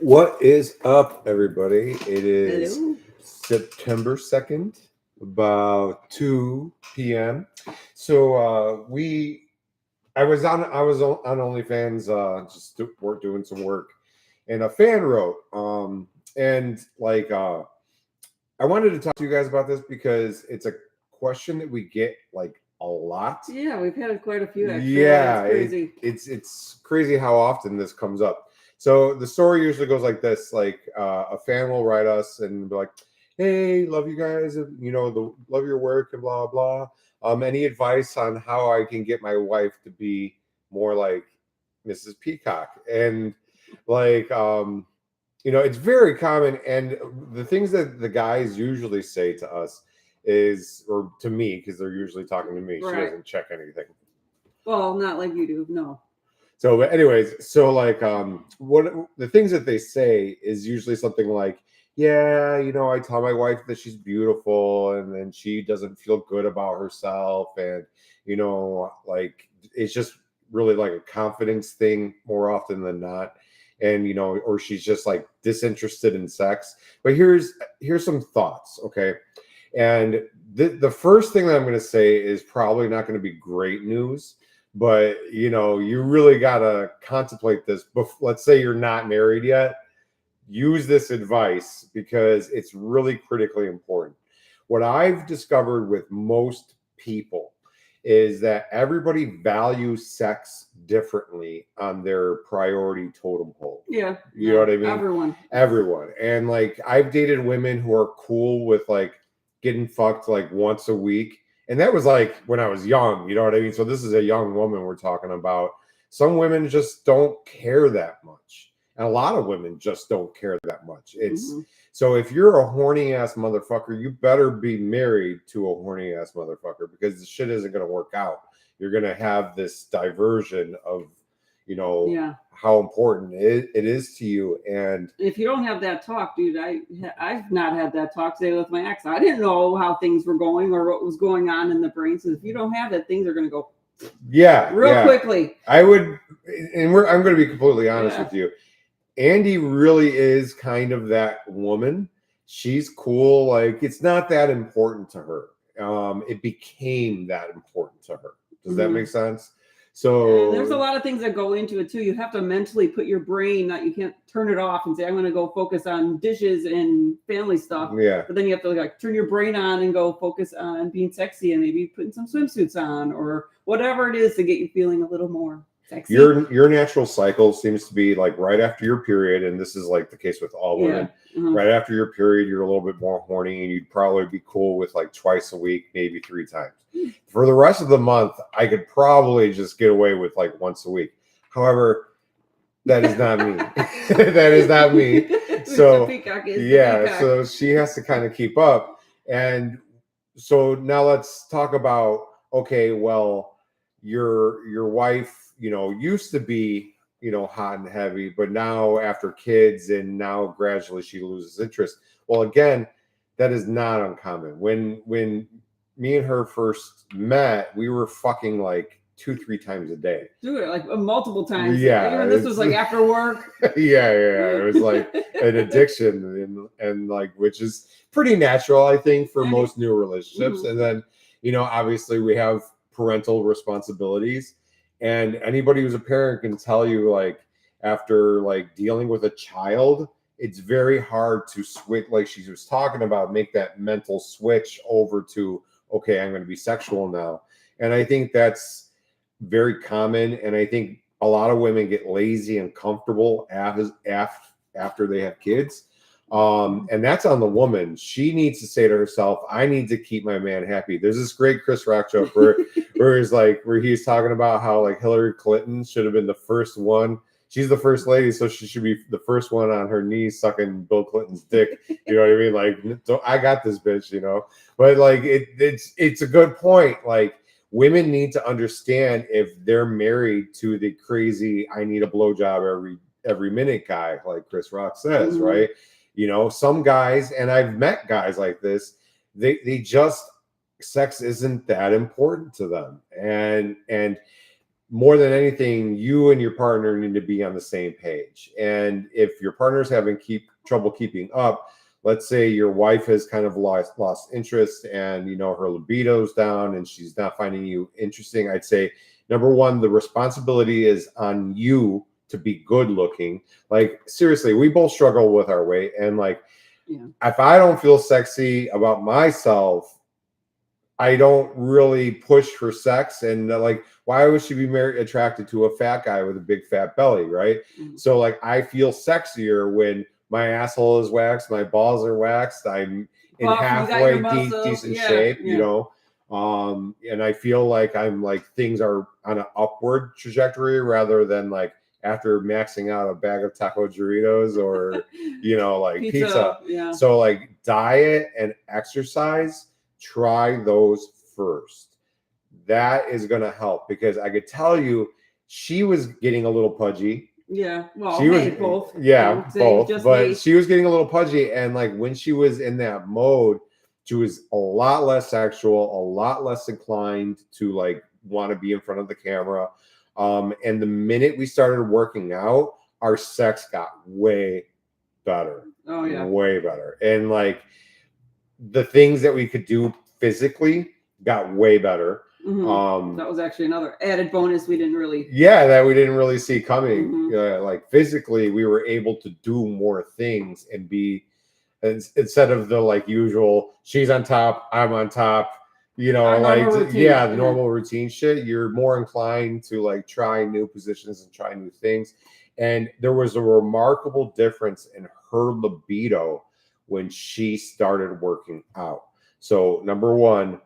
What is up, everybody? It is Hello. September 2nd, about 2 p.m. So I was on OnlyFans, doing some work, and a fan wrote, and like I wanted to talk to you guys about this because it's a question that we get like a lot. Yeah, we've had quite a few actually. Yeah, That's crazy. it's crazy how often this comes up. So the story usually goes like this: like a fan will write us and be like, "Hey, love you guys, love your work and blah blah. Any advice on how I can get my wife to be more like Mrs. Peacock?" And like it's very common. And the things that the guys usually say to us is, or to me, because they're usually talking to me. She Right. doesn't check anything. Well, not like you do. No. So, but anyways, so like, what the things that they say is usually something like, yeah, I tell my wife that she's beautiful, and then she doesn't feel good about herself, and like it's just really like a confidence thing more often than not, and or she's just like disinterested in sex. But here's some thoughts, okay? And the first thing that I'm going to say is probably not going to be great news, but you really got to contemplate this. Let's say you're not married yet. Use this advice because it's really critically important. What I've discovered with most people is that everybody values sex differently on their priority totem pole. Yeah. You know what I mean? Everyone. And like I've dated women who are cool with like getting fucked like once a week. And that was like when I was young, you know what I mean? So this is a young woman we're talking about. Some women just don't care that much. And a lot of women just don't care that much. So if you're a horny ass motherfucker, you better be married to a horny ass motherfucker because the shit isn't going to work out. You're going to have this diversion of, how important it is to you. And if you don't have that talk, dude, I've not had that talk today with my ex. I didn't know how things were going or what was going on in the brain. So if you don't have that, things are going to go real quickly. I'm going to be completely honest with you. Andy really is kind of that woman. She's cool. Like it's not that important to her. It became that important to her. Does that make sense? So there's a lot of things that go into it too. You have to mentally put your brain that you can't turn it off and say, I'm going to go focus on dishes and family stuff. Yeah. But then you have to like turn your brain on and go focus on being sexy and maybe putting some swimsuits on or whatever it is to get you feeling a little more sexy. Your natural cycle seems to be like right after your period, and this is like the case with all women. Right after your period, you're a little bit more horny, and you'd probably be cool with like twice a week, maybe 3 times. For the rest of the month, I could probably just get away with like once a week. However, that is not me. That is not me. So so she has to kind of keep up. And so now let's talk about, okay, well, your wife, used to be, hot and heavy, but now after kids and now gradually she loses interest. Well, again, that is not uncommon. When me and her first met, we were fucking like 2-3 times a day. Dude, like multiple times. Yeah. This was like after work. Yeah. It was like an addiction and like, which is pretty natural, I think, for most new relationships. And then, obviously we have parental responsibilities. And anybody who's a parent can tell you, like, after like dealing with a child, it's very hard to switch, like she was talking about, make that mental switch over to, okay, I'm going to be sexual now. And I think that's very common. And I think a lot of women get lazy and comfortable after they have kids. And that's on the woman. She needs to say to herself, I need to keep my man happy. There's this great Chris Rock joke where he's talking about how like Hillary Clinton should have been the first one. She's the first lady, so she should be the first one on her knees sucking Bill Clinton's dick. You know what I mean? Like, I got this bitch, But like, it's a good point. Like, women need to understand if they're married to the crazy, I need a blowjob every minute guy, like Chris Rock says, right? Some guys, and I've met guys like this, they just, sex isn't that important to them. And more than anything, you and your partner need to be on the same page. And if your partner's having trouble keeping up, let's say your wife has kind of lost interest and, you know, her libido's down and she's not finding you interesting, I'd say, number one, the responsibility is on you to be good looking. Like, seriously, we both struggle with our weight. And like, if I don't feel sexy about myself, I don't really push for sex. And like, why would she be attracted to a fat guy with a big fat belly, right? So like, I feel sexier when my asshole is waxed, my balls are waxed, I'm in halfway decent shape, you know. And I feel like I'm like, things are on an upward trajectory rather than like after maxing out a bag of taco Doritos or, you know, like pizza. So like, diet and exercise, try those first. That is going to help, because I could tell you she was getting a little pudgy. Yeah, well, she was both. Yeah, both. But she was getting a little pudgy, and like when she was in that mode, she was a lot less sexual, a lot less inclined to like want to be in front of the camera. And the minute we started working out, our sex got way better. Oh yeah, way better. And like the things that we could do physically got way better. That was actually another added bonus we didn't really see coming. Like physically, we were able to do more things and be, instead of the like usual, she's on top, I'm on top, you know, like the normal routine shit. You're more inclined to like try new positions and try new things. And there was a remarkable difference in her libido when she started working out. So number one,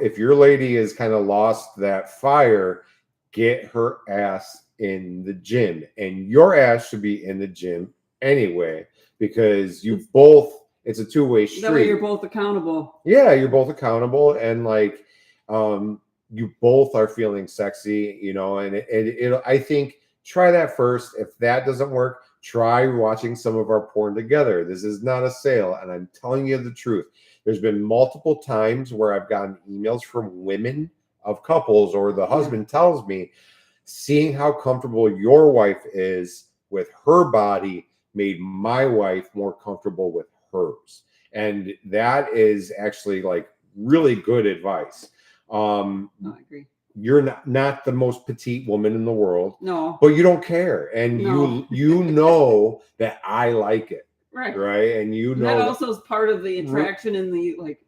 if your lady has kind of lost that fire, get her ass in the gym. And your ass should be in the gym anyway, because you both, it's a two-way street. That way you're both accountable. Yeah, you're both accountable, and like you both are feeling sexy, you know. And it I think try that first. If that doesn't work, try watching some of our porn together. This is not a sale, and I'm telling you the truth. There's been multiple times where I've gotten emails from women of couples, or the husband tells me, seeing how comfortable your wife is with her body made my wife more comfortable with hers. And that is actually like really good advice. I agree. You're not the most petite woman in the world. No. But you don't care. And you know that I like it. Right. And you know that also is part of the attraction and the like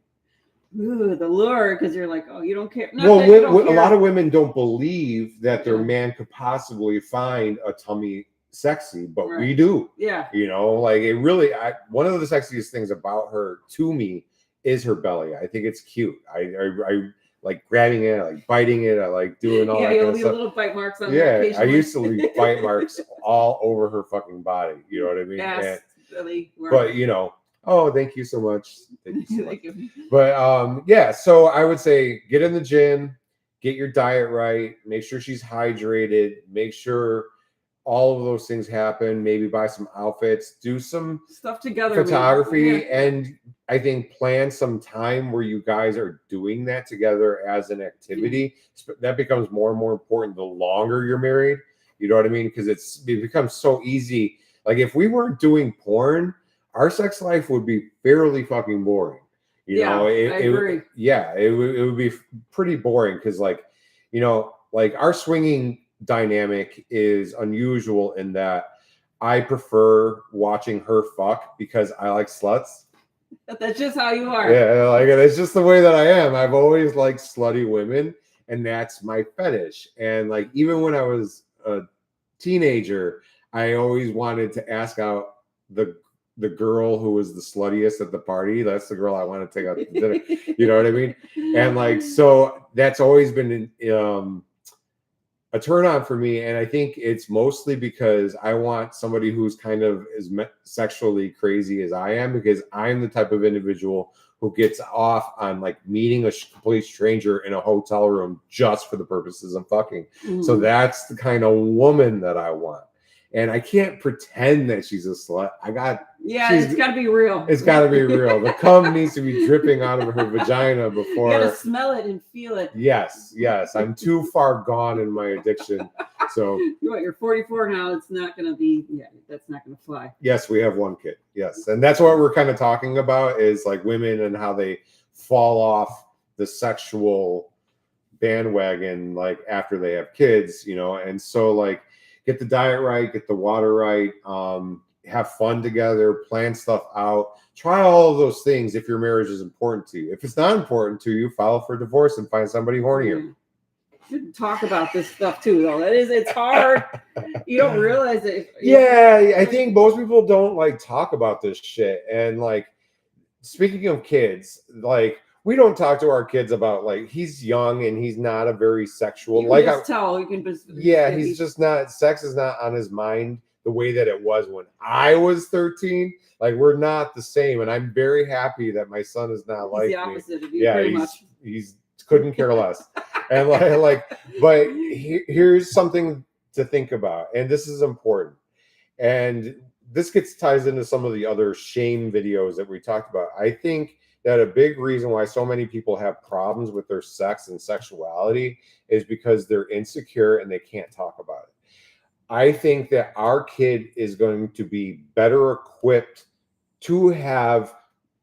the lure, because you're like, oh, you don't care. A lot of women don't believe that their man could possibly find a tummy sexy, but we do. Yeah. You know, like it really, one of the sexiest things about her to me is her belly. I think it's cute. I like grabbing it, I like biting it, I like doing all that kind of stuff. Little bite marks on I used to leave bite marks all over her fucking body. You know what I mean? Yes, but you know, oh, thank you so much. Thank you so much. But yeah, so I would say get in the gym, get your diet right, make sure she's hydrated, make sure all of those things happen. Maybe buy some outfits, do some stuff together, photography, and I think plan some time where you guys are doing that together as an activity. That becomes more and more important the longer you're married. You know what I mean? Because it becomes so easy. Like if we weren't doing porn, our sex life would be fairly fucking boring. You know, I agree. It would be pretty boring, because like, you know, like our swinging dynamic is unusual in that I prefer watching her fuck because I like sluts. That's just how you are. Yeah, like it's just the way that I am. I've always liked slutty women, and that's my fetish. And like even when I was a teenager, I always wanted to ask out the girl who was the sluttiest at the party. That's the girl I want to take out to dinner. You know what I mean? And like, so that's always been a turn on for me. And I think it's mostly because I want somebody who's kind of as sexually crazy as I am, because I'm the type of individual who gets off on like meeting a complete stranger in a hotel room just for the purposes of fucking. So that's the kind of woman that I want. And I can't pretend that she's a slut. It's got to be real. It's got to be real. The cum needs to be dripping out of her vagina before. You got to smell it and feel it. Yes. I'm too far gone in my addiction. So you're 44 now. It's not going to be. Yeah, that's not going to fly. Yes, we have one kid. Yes, and that's what we're kind of talking about is like women and how they fall off the sexual bandwagon like after they have kids, and so like get the diet right, get the water right, have fun together, plan stuff out, try all of those things if your marriage is important to you. If it's not important to you, file for divorce and find somebody hornier. Should talk about this stuff too, though. It's hard. You don't realize it. I think most people don't like talk about this shit. And like, speaking of kids, like we don't talk to our kids about like he's young and he's not a very sexual. You can just tell. You can just. Yeah, he's just not. Sex is not on his mind the way that it was when I was 13. Like we're not the same, and I'm very happy that my son is not like the opposite me. Of you, pretty much. He's couldn't care less. And but here's something to think about, and this is important. And this ties into some of the other shame videos that we talked about. I think that a big reason why so many people have problems with their sex and sexuality is because they're insecure and they can't talk about it. I think that our kid is going to be better equipped to have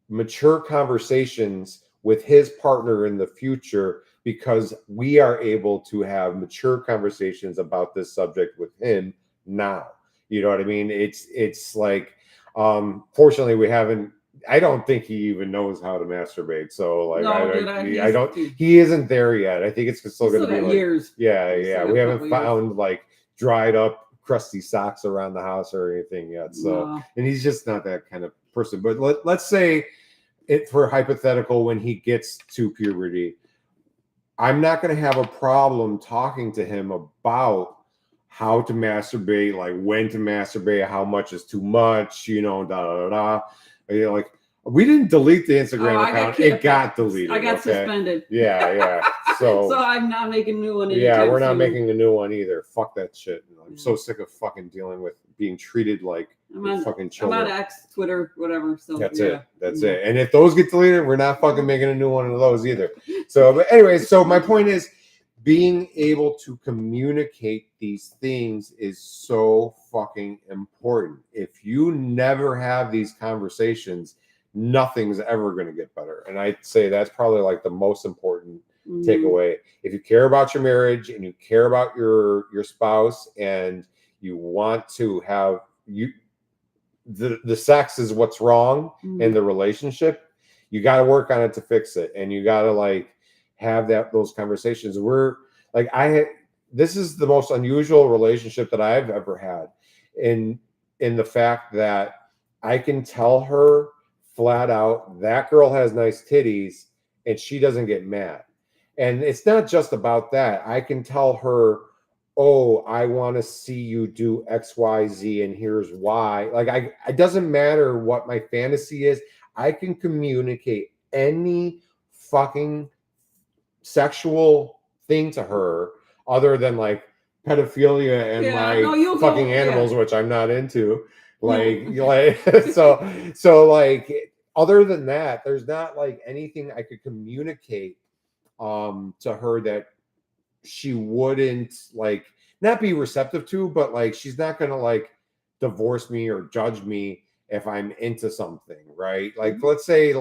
mature conversations with his partner in the future because we are able to have mature conversations about this subject with him now. You know what I mean? It's like, fortunately we haven't, I don't think he even knows how to masturbate. So like, I don't, he isn't there yet. I think it's still going to be like years. Yeah. We haven't found like dried up crusty socks around the house or anything yet. So, and he's just not that kind of person, but let's say it for hypothetical, when he gets to puberty, I'm not going to have a problem talking to him about how to masturbate, like when to masturbate, how much is too much, like we didn't delete the Instagram account. It got deleted. I got suspended. Yeah. So I'm not making a new one. We're not making a new one either. Fuck that shit. I'm so sick of fucking dealing with being treated like fucking children. I'm on X, Twitter, whatever. So that's it. And if those get deleted, we're not fucking making a new one of those either. So, but anyway, so my point is being able to communicate these things is so fucking important. If you never have these conversations, nothing's ever going to get better. And I'd say that's probably like the most important takeaway. If you care about your marriage and you care about your spouse and you want to have the sex is what's wrong in the relationship, you got to work on it to fix it. And you got to like have those conversations. This is the most unusual relationship that I've ever had in the fact that I can tell her flat out, that girl has nice titties and she doesn't get mad. And it's not just about that. I can tell her, oh, I want to see you do X, Y, Z, and here's why. Like, it doesn't matter what my fantasy is. I can communicate any fucking sexual thing to her other than like pedophilia and fucking animals, which I'm not into. So like, other than that, there's not like anything I could communicate to her that she wouldn't like not be receptive to, but like she's not gonna like divorce me or judge me if I'm into something, right? Like let's say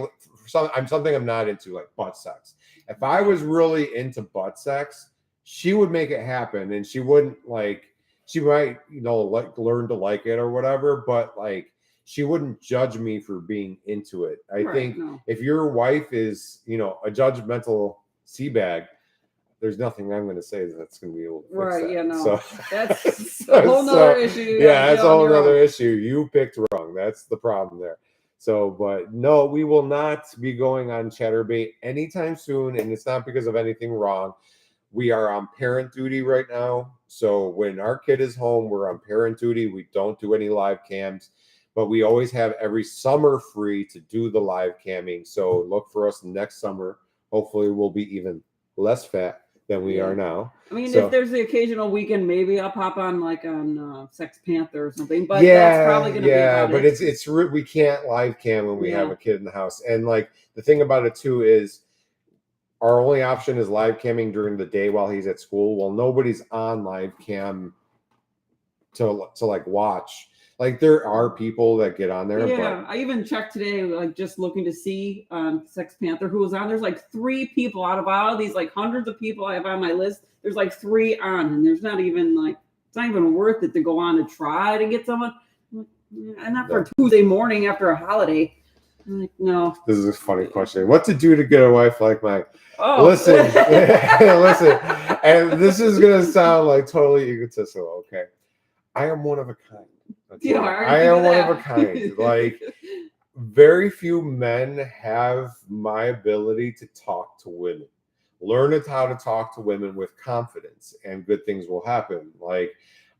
something I'm not into, like butt sex. If I was really into butt sex, she would make it happen, and she wouldn't like. She might, like learn to like it or whatever, but like she wouldn't judge me for being into it. I think if your wife is, a judgmental seabag, there's nothing I'm going to say that's going to be able to fix that. Yeah, no. So, that's a whole nother issue. Yeah, that's a whole nother issue. You picked wrong. That's the problem there. So, but no, we will not be going on Chatterbait anytime soon, and it's not because of anything wrong. We are on parent duty right now. So when our kid is home, we're on parent duty. We don't do any live cams, but we always have every summer free to do the live camming. So look for us next summer. Hopefully we'll be even less fat than we are now. I mean, So, if there's the occasional weekend, maybe I'll pop on like on Sex Panther or something. But that's probably going to be about but it. it's we can't live cam when we have a kid in the house. And like the thing about it too is our only option is live camming during the day while he's at school. Well, nobody's on live cam to like watch. Like there are people that get on there. Yeah, but I even checked today, like just looking to see Sex Panther who was on. There's like 3 people out of all these like hundreds of people I have on my list. There's like 3 on, and there's not even like it's not even worth it to go on to try to get someone. And not for a Tuesday morning after a holiday. I'm like, no. This is a funny question. What to do to get a wife like mine? Oh, listen, listen, and this is gonna sound like totally egotistical. Okay, I am one of a kind. Okay? I am one of a kind. Like very few men have my ability to talk to women. Learn how to talk to women with confidence, and good things will happen. Like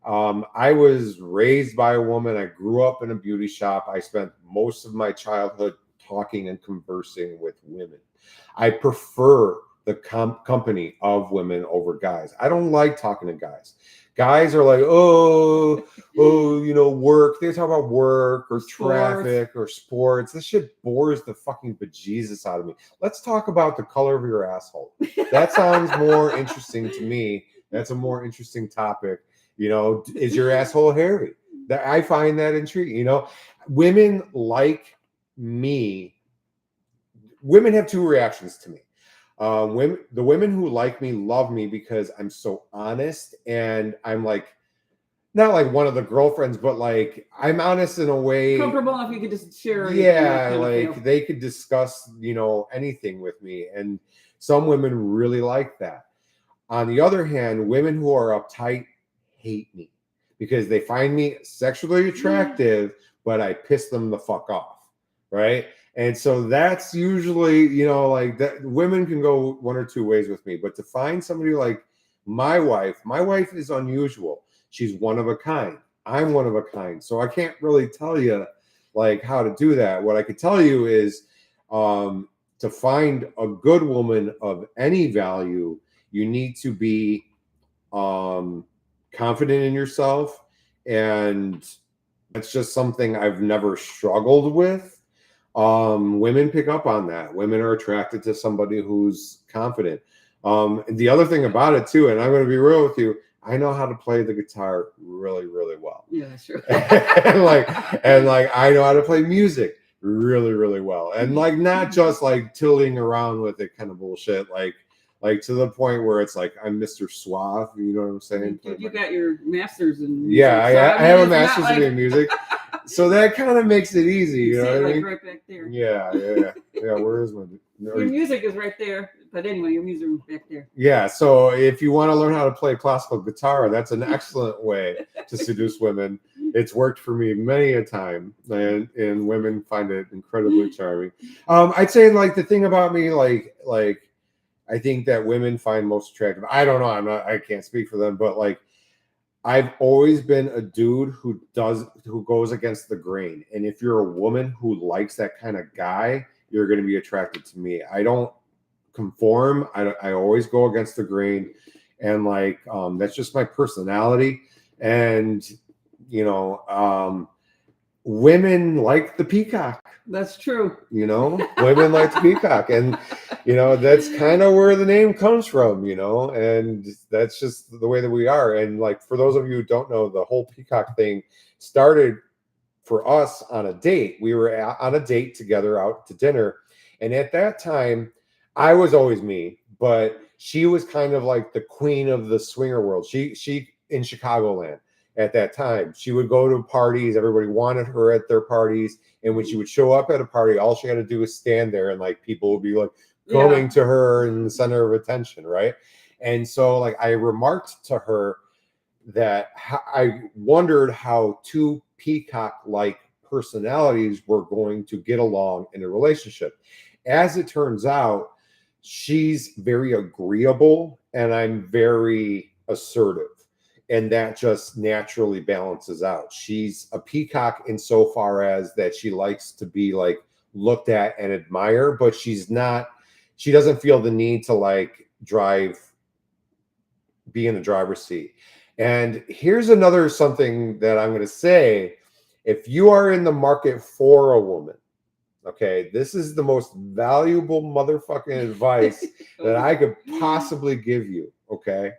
I was raised by a woman. I grew up in a beauty shop. I spent most of my childhood talking and conversing with women. I prefer the company of women over guys. I don't like talking to guys. Guys are like, work. They talk about work or traffic or sports. This shit bores the fucking bejesus out of me. Let's talk about the color of your asshole. That sounds more interesting to me. That's a more interesting topic. Is your asshole hairy? That I find that intriguing. Women like me. Women have 2 reactions to me. The women who like me love me because I'm so honest, and I'm like not like one of the girlfriends, but like I'm honest in a way comfortable enough you could just share. Yeah, like they could discuss anything with me, and some women really like that. On the other hand, women who are uptight hate me because they find me sexually attractive, but I piss them the fuck off, right? And so that's usually, like that women can go one or 2 ways with me, but to find somebody like my wife is unusual. She's one of a kind. I'm one of a kind. So I can't really tell you like how to do that. What I could tell you is to find a good woman of any value, you need to be confident in yourself. And that's just something I've never struggled with. Women pick up on that. Women are attracted to somebody who's confident. The other thing about it too, and I'm going to be real with you, I know how to play the guitar really, really well. Yeah, sure. and like I know how to play music really, really well. And like not just like tilting around with it kind of bullshit, like to the point where it's like I'm Mr. Suave, you know what I'm saying? Dude, you got your master's in music. Yeah, I have a master's degree in music. So that kind of makes it easy, you know what I mean? Right back there. Yeah. Where is my? Your music is right there, but anyway, your music is back there. Yeah. So if you want to learn how to play classical guitar, that's an excellent way to seduce women. It's worked for me many a time, and women find it incredibly charming. I'd say like the thing about me, like I think that women find most attractive. I don't know. I can't speak for them, but like. I've always been a dude who goes against the grain. And if you're a woman who likes that kind of guy, you're going to be attracted to me. I don't conform. I always go against the grain. And like, that's just my personality. And, women like the peacock. That's true. Women like the peacock. And, that's kind of where the name comes from, and that's just the way that we are. And like, for those of you who don't know, the whole peacock thing started for us on a date. We were on a date together out to dinner. And at that time, I was always me, but she was kind of like the queen of the swinger world. She in Chicagoland. At that time, she would go to parties. Everybody wanted her at their parties. And when she would show up at a party, all she had to do was stand there, and like people would be like going to her in the center of attention. Right. And so like I remarked to her that I wondered how 2 peacock-like personalities were going to get along in a relationship. As it turns out, she's very agreeable and I'm very assertive. And that just naturally balances out. She's a peacock insofar as that she likes to be like looked at and admire, but she doesn't feel the need to like drive be in the driver's seat. And here's another something that I'm going to say. If you are in the market for a woman, okay, this is the most valuable motherfucking advice that I could possibly give you. Okay.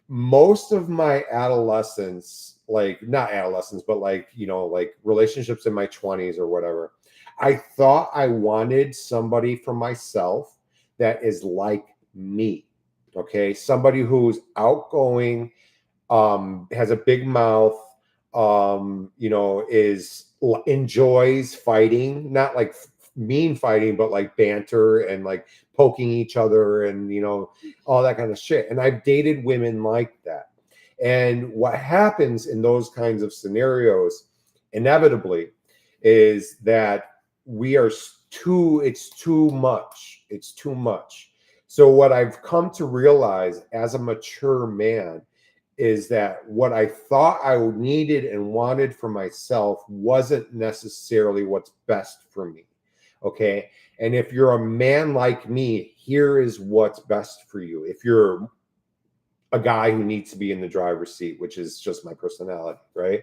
Most of my adolescence, like not adolescence, but like, you know, like relationships in my 20s or whatever, I thought I wanted somebody for myself that is like me. Okay. Somebody who's outgoing, has a big mouth, you know, enjoys fighting, not like mean fighting, but like banter and like poking each other and, you know, all that kind of shit. And I've dated women like that. And what happens in those kinds of scenarios inevitably is that it's too much. It's too much. So what I've come to realize as a mature man is that what I thought I needed and wanted for myself wasn't necessarily what's best for me. Okay. And if you're a man like me, here is what's best for you. If you're a guy who needs to be in the driver's seat, which is just my personality, right?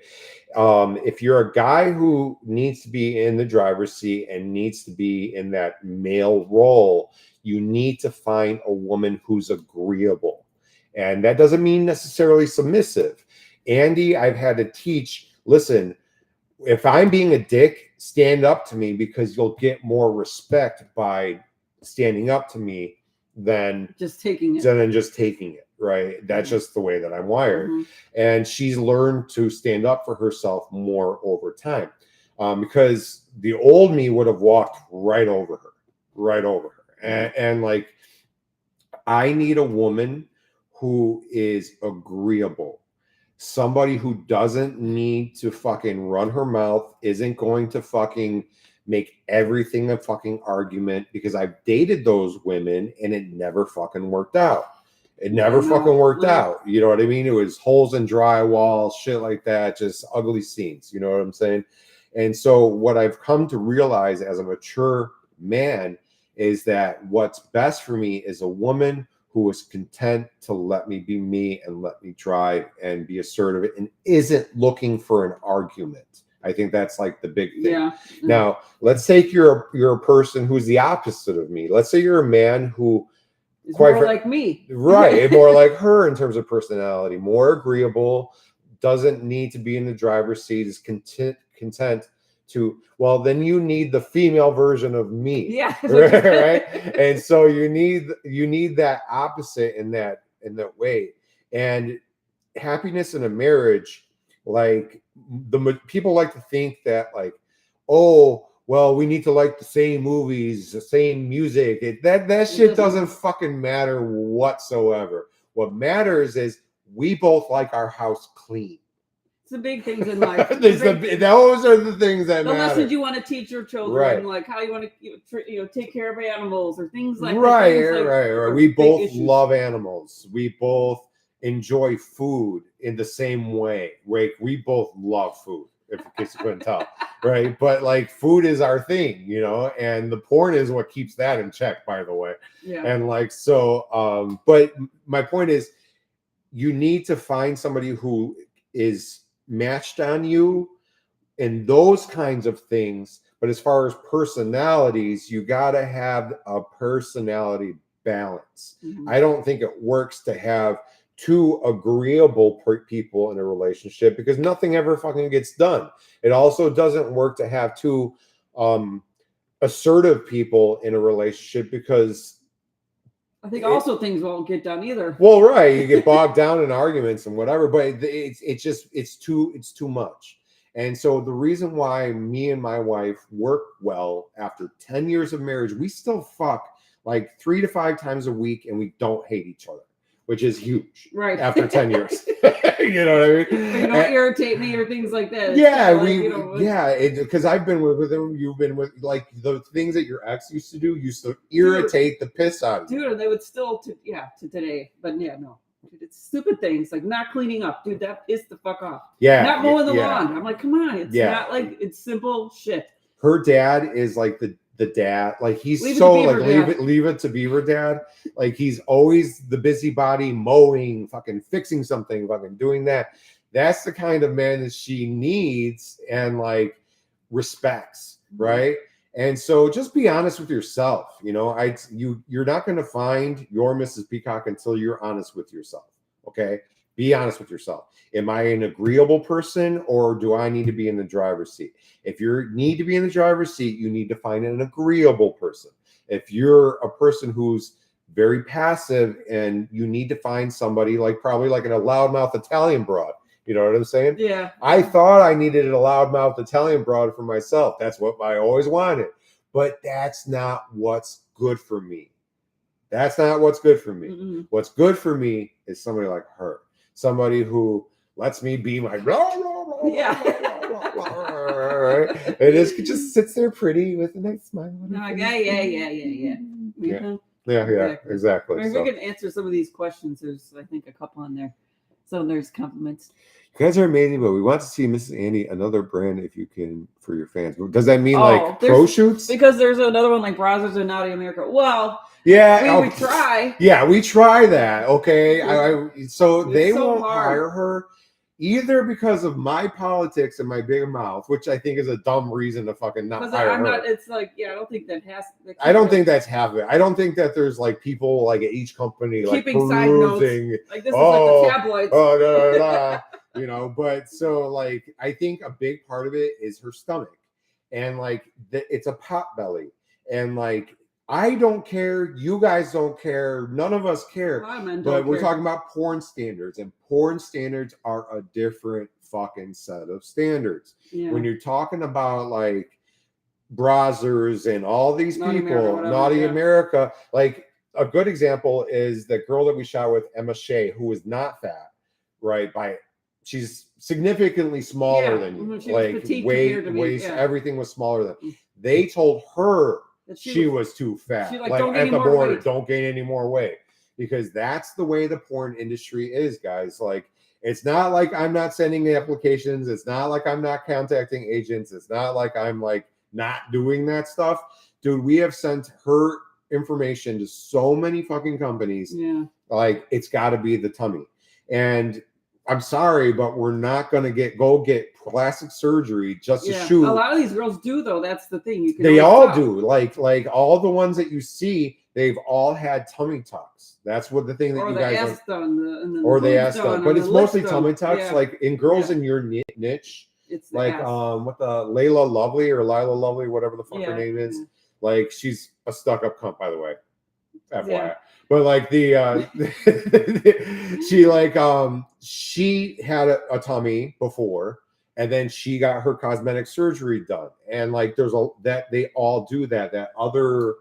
If you're a guy who needs to be in the driver's seat and needs to be in that male role, you need to find a woman who's agreeable. And that doesn't mean necessarily submissive. Andy, I've had to teach, listen, if I'm being a dick, stand up to me because you'll get more respect by standing up to me than just taking it. Right. That's just the way that I'm wired. Mm-hmm. And she's learned to stand up for herself more over time, because the old me would have walked right over her. And like, I need a woman who is agreeable, somebody who doesn't need to fucking run her mouth, isn't going to fucking make everything a fucking argument, because I've dated those women and it never fucking worked out. It never fucking worked out. You know what I mean? It was holes in drywall, shit like that, just ugly scenes. You know what I'm saying? And so what I've come to realize as a mature man is that what's best for me is a woman who is content to let me be me and let me try and be assertive and isn't looking for an argument. I think that's like the big thing. Yeah. Now, let's take you're a person who's the opposite of me. Let's say you're a man who is more like me. Right. More like her in terms of personality, more agreeable, doesn't need to be in the driver's seat, is content to, well, then you need the female version of me. Yeah. Right. And so you need that opposite in that way. And happiness in a marriage, like people like to think that like, oh, well, we need to like the same movies, the same music. That shit doesn't fucking matter whatsoever. What matters is we both like our house clean. It's the big things in life. Those are the things that matter. The lessons you want to teach your children, right? Like how you want to, take care of animals or things like that. Right. We both love animals. We both enjoy food in the same way. Right? We both love food. If in case you couldn't tell, right? But like food is our thing, you know, and the porn is what keeps that in check, by the way. Yeah. And like, so, but my point is, you need to find somebody who is matched on you in those kinds of things. But as far as personalities, you got to have a personality balance. Mm-hmm. I don't think it works to have two agreeable people in a relationship because nothing ever fucking gets done. It also doesn't work to have two assertive people in a relationship because I think also things won't get done either. Well, right, you get bogged down in arguments and whatever, but it's too much. And so the reason why me and my wife work well after 10 years of marriage, we still fuck like 3 to 5 times a week and we don't hate each other, which is huge. Right. After 10 years. You know what I mean? You don't irritate me or things like that. Yeah, because I've been with him, you've been with, like, the things that your ex used to irritate the piss out of you. Dude, they would still, to today. But yeah, no. Dude, it's stupid things like not cleaning up. Dude, that pissed the fuck off. Yeah. Not mowing the lawn. I'm like, come on. It's not like, it's simple shit. Her dad is like the dad. Like he's Leave it so to like Beaver Dad. leave it to Beaver Dad. Like he's always the busybody, mowing, fucking fixing something, fucking doing that. That's the kind of man that she needs and like respects, right? And so just be honest with yourself. You know, you're not going to find your Mrs. Peacock until you're honest with yourself. Okay? Be honest with yourself. Am I an agreeable person or do I need to be in the driver's seat? If you need to be in the driver's seat, you need to find an agreeable person. If you're a person who's very passive and you need to find somebody like probably like a loudmouth Italian broad. You know what I'm saying? Yeah. I thought I needed a loudmouth Italian broad for myself. That's what I always wanted. But that's not what's good for me. That's not what's good for me. Mm-hmm. What's good for me is somebody like her. Somebody who lets me be my Yeah. It just sits there pretty with a nice smile. Yeah, exactly. I mean, we can answer some of these questions. There's, I think, a couple on there. So there's compliments. You guys are amazing, but we want to see Mrs. Andy another brand if you can for your fans. Does that mean like pro shoots? Because there's another one like Brazzers in Naughty America. Well, yeah, we try. Yeah, we try that. Okay, so they so won't hard. hire her either because of my politics and my big mouth, which I think is a dumb reason to fucking not hire her. It's like, yeah, I don't think that has. I don't think that's half of it. I don't think that there's like people like at each company like keeping side notes. Like this is like the tabloids. You know. But so like I think a big part of it is her stomach, and like it's a pot belly, and like. I don't care. You guys don't care. None of us care. But we're talking about porn standards, and porn standards are a different fucking set of standards. Yeah. When you're talking about like Brazzers and all these people, Naughty America, like a good example is the girl that we shot with, Emma Shea, who was not fat, right? She's significantly smaller than you. Like waist, everything was smaller than. They told her. She was too fat. Like at the border, don't gain any more weight, because that's the way the porn industry is, guys. Like, it's not like I'm not sending applications. It's not like I'm not contacting agents. It's not like I'm like not doing that stuff. Dude, we have sent her information to so many fucking companies. Yeah. Like, it's got to be the tummy. And I'm sorry, but we're not going to go get plastic surgery just to shoot. A lot of these girls do, though. That's the thing. They all do. Like all the ones that you see, they've all had tummy tucks. That's what the thing that you guys ass done, or they ass done, but it's mostly tummy tucks. Yeah. Like in girls in your niche, it's like what the Layla Lovely or Lila Lovely, whatever the fuck her name is. Like she's a stuck-up cunt, by the way. FYI. Yeah. But like she had a tummy before, and then she got her cosmetic surgery done, and like there's that they all do that. That other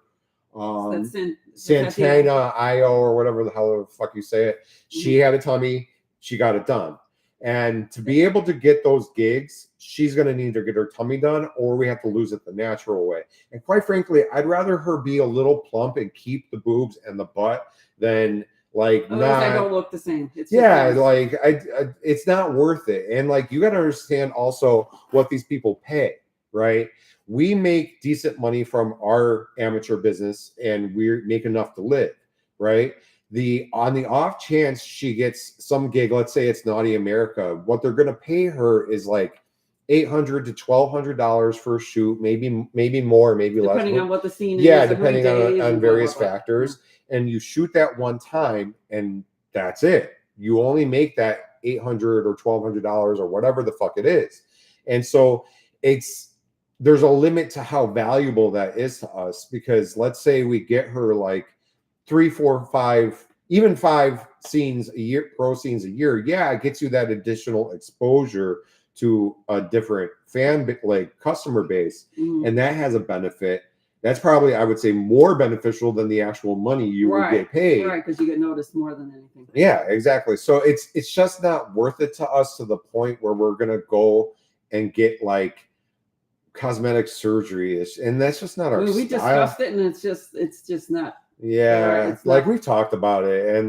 Santana Io or whatever the hell the fuck you say it. She had a tummy, she got it done. And to be able to get those gigs, she's going to need to get her tummy done, or we have to lose it the natural way. And quite frankly, I'd rather her be a little plump and keep the boobs and the butt than like not. I don't look the same. It's like it's not worth it. And like you got to understand also what these people pay, right? We make decent money from our amateur business, and we make enough to live, right? On the off chance she gets some gig, let's say it's Naughty America, what they're going to pay her is like $800 to $1,200 for a shoot, maybe more, maybe less, depending on what the scene is. Yeah, depending on various factors. And you shoot that one time, and that's it. You only make that $800 or $1,200 or whatever the fuck it is. And so there's a limit to how valuable that is to us, because let's say we get her like 3, 4, 5, even 5 scenes a year, pro scenes a year. Yeah, it gets you that additional exposure to a different customer base, and that has a benefit. That's probably, I would say, more beneficial than the actual money you would get paid. Right, because you get noticed more than anything. Yeah, exactly. So it's just not worth it to us, to the point where we're gonna go and get like cosmetic surgery, and that's just not our style. We discussed it, and it's just not. Yeah, we've talked about it, and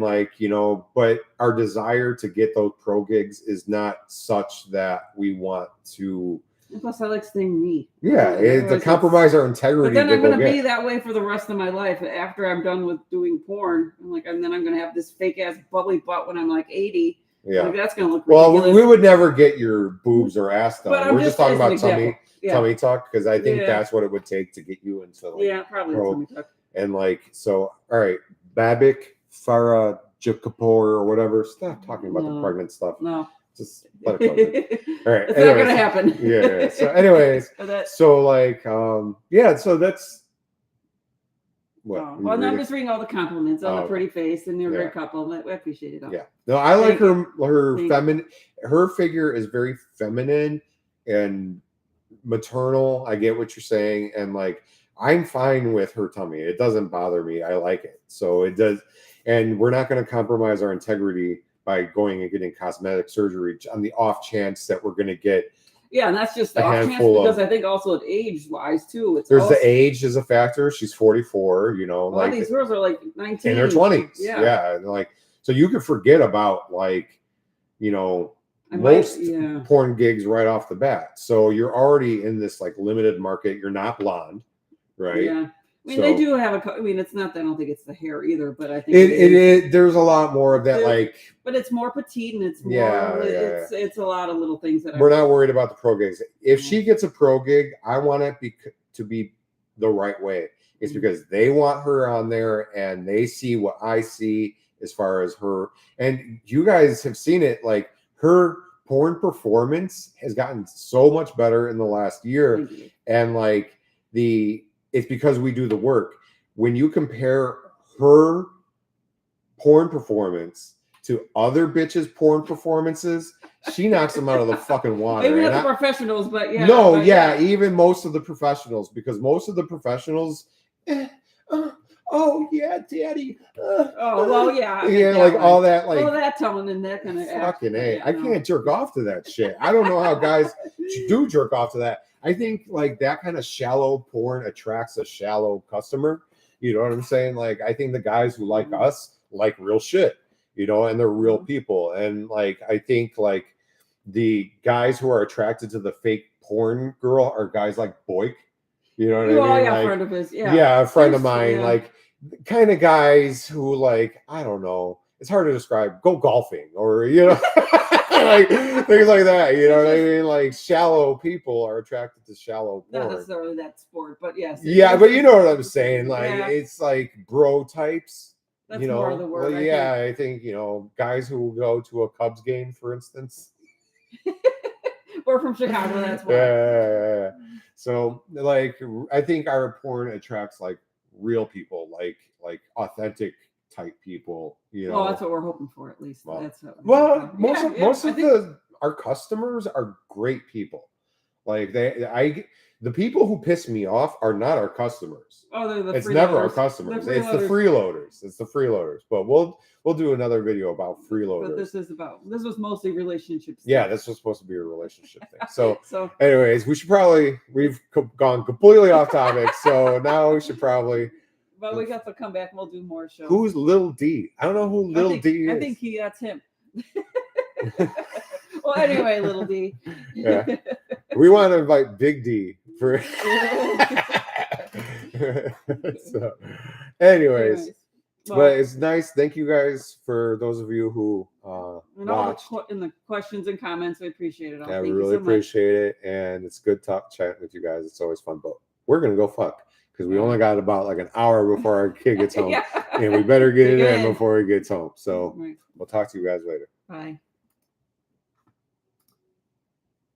but our desire to get those pro gigs is not such that we want to And plus, I like staying me. Yeah, it's to compromise our integrity. But then I'm going to be that way for the rest of my life. After I'm done with doing porn, and then I'm going to have this fake ass bubbly butt when I'm like 80. Yeah, like, that's going to look ridiculous. Well, we would never get your boobs or ass done. We're just talking about tummy tuck, because I think that's what it would take to get you into probably tummy tuck. And so, all right, Babik Farah Jakapur or whatever. Stop talking about the pregnant stuff. No. Just let it go. All right. It's not going to happen. Yeah. So anyways, so that's what. Well, I'm just reading all the compliments on the pretty face and your great couple. I appreciate it all. Yeah. No, I like her feminine. Her figure is very feminine and maternal. I get what you're saying. And like, I'm fine with her tummy. It doesn't bother me. I like it. So it does. And we're not going to compromise our integrity by going and getting cosmetic surgery on the off chance that we're going to get. Yeah, and that's just the off chance, because I think also age-wise too. There's the age is a factor. She's 44. A lot of these girls are like 19 in their 20s. Yeah, like so you can forget about most porn gigs right off the bat. So you're already in this like limited market. You're not blonde, right? Yeah. I mean, they do have it's not that I don't think it's the hair either, but I think it is. There's a lot more of that, but it's more petite and it's more. It's a lot of little things that we're not worried about the pro gigs. If she gets a pro gig, I want it to be the right way. It's because they want her on there and they see what I see as far as her. And you guys have seen it. Like her porn performance has gotten so much better in the last year, and it's because we do the work. When you compare her porn performance to other bitches' porn performances, she knocks them out of the fucking water. Maybe not the professionals, but yeah. No, even most of the professionals, because most of the professionals, oh yeah, daddy. Well, yeah. All that, all that tone and that kind of fucking A. I can't jerk off to that shit. I don't know how guys do jerk off to that. I think like that kind of shallow porn attracts a shallow customer. You know what I'm saying? Like, I think the guys who like us like real shit, and they're real people. And like, I think like the guys who are attracted to the fake porn girl are guys like Boyk. You know what I mean? A friend of his. Yeah, a friend of mine. Like kind of guys who like, I don't know. It's hard to describe. Go golfing or, like things like that. You know what I mean? Like shallow people are attracted to shallow porn. Not necessarily that sport, but yes. Yeah, but you know what I'm saying? Like it's like bro types. That's more of the word. I think guys who will go to a Cubs game, for instance. We're from Chicago. That's why. Yeah. So like, I think our porn attracts like real people, like authentic type people. Well, that's what we're hoping for, at least. Most of our customers are great people. Like the people who piss me off are not our customers. Oh, they're the It's never our customers. It's the freeloaders. It's the freeloaders. But we'll do another video about freeloaders. But this was mostly relationships. Yeah, this was supposed to be a relationship thing. So anyways, we've gone completely off topic. So now we should probably. But we got to come back and we'll do more shows. Who's Lil D? I don't know who Lil D is. I think that's him. Well, anyway, Little D. Yeah. We want to invite Big D for. So, anyways. But it's nice. Thank you guys for those of you who watched. In the questions and comments, we appreciate it all. Yeah, we really appreciate it. And it's good chatting with you guys. It's always fun. But we're going to go fuck. Because we only got about like an hour before our kid gets home. And we better get it in before he gets home. So we'll talk to you guys later. Bye.